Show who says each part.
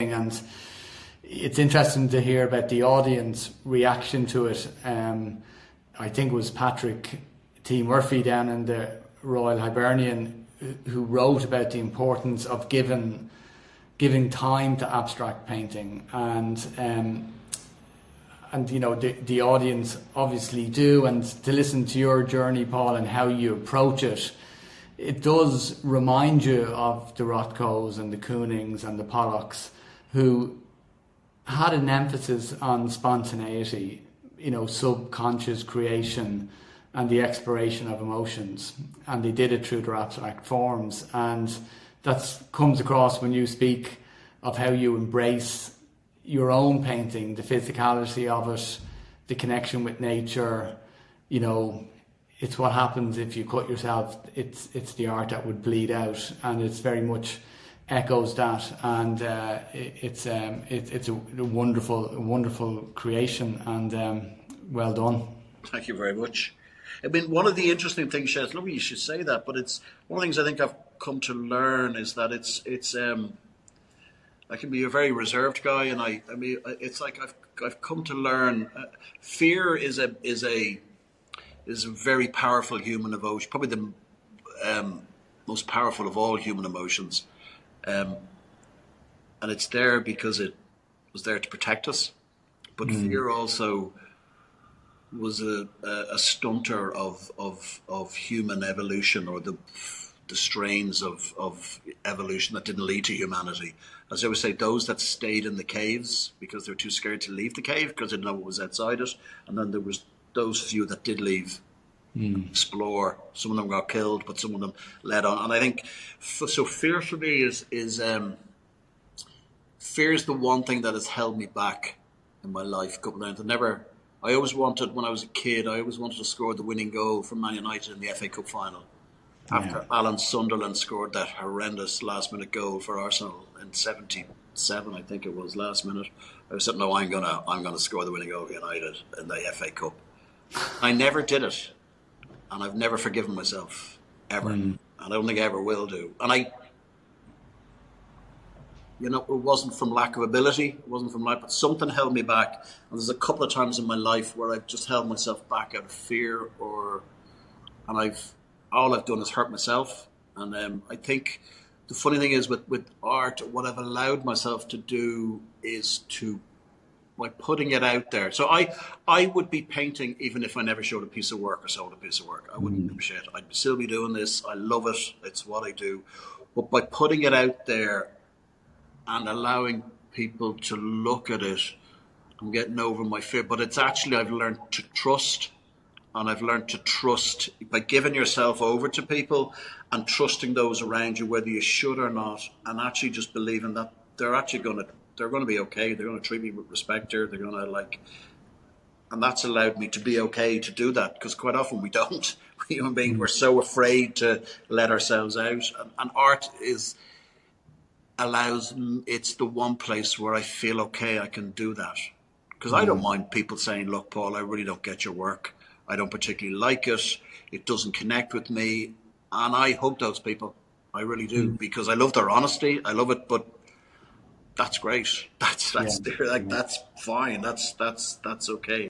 Speaker 1: And it's interesting to hear about the audience reaction to it. I think it was Patrick T. Murphy down in the Royal Hibernian who wrote about the importance of giving time to abstract painting, and you know, the audience obviously do. And to listen to your journey, Paul, and how you approach it, it does remind you of the Rothkos and the Koonings and the Pollocks, who had an emphasis on spontaneity, you know, subconscious creation and the exploration of emotions, and they did it through their abstract forms. And that comes across when you speak of how you embrace your own painting, the physicality of it, the connection with nature. You know, it's what happens if you cut yourself. It's the art that would bleed out, and it's very much echoes that. And it's a wonderful creation, and well done.
Speaker 2: Thank you very much. I mean, one of the interesting things, Shez, lovely you should say that, but it's one of the things I think I've come to learn is that it's I can be a very reserved guy, and I mean, it's like I've come to learn fear is a very powerful human emotion, probably the most powerful of all human emotions, and it's there because it was there to protect us, but fear also was a stunter of human evolution, or the strains of evolution that didn't lead to humanity. As I always say, those that stayed in the caves because they were too scared to leave the cave because they didn't know what was outside it, and then there was those few that did leave, explore. Some of them got killed, but some of them led on. And I think so. Fear for me is fear is the one thing that has held me back in my life. A couple of times, I always wanted, when I was a kid, to score the winning goal for Man United in the FA Cup final. After Alan Sunderland scored that horrendous last-minute goal for Arsenal in '77, I think it was, last minute. I was saying, no, I'm gonna score the winning goal for United in the FA Cup. I never did it, and I've never forgiven myself ever, and I don't think I ever will do. And it wasn't from lack of ability, but something held me back. And there's a couple of times in my life where I've just held myself back out of fear, and all I've done is hurt myself. And I think the funny thing is with art, what I've allowed myself to do is by putting it out there. So I would be painting even if I never showed a piece of work or sold a piece of work. I wouldn't give a shit. I'd still be doing this. I love it. It's what I do. But by putting it out there and allowing people to look at it, I'm getting over my fear. But it's actually, I've learned to trust. And I've learned to trust by giving yourself over to people and trusting those around you, whether you should or not, and actually just believing that they're going to be okay. They're going to treat me with respect here. They're going to and that's allowed me to be okay to do that, because quite often we don't. Human beings, we're so afraid to let ourselves out, and art it's the one place where I feel okay. I can do that, because I don't mind people saying, "Look, Paul, I really don't get your work. I don't particularly like it. It doesn't connect with me." And I hug those people. I really do, because I love their honesty. I love it, but that's great. That's fine. That's okay.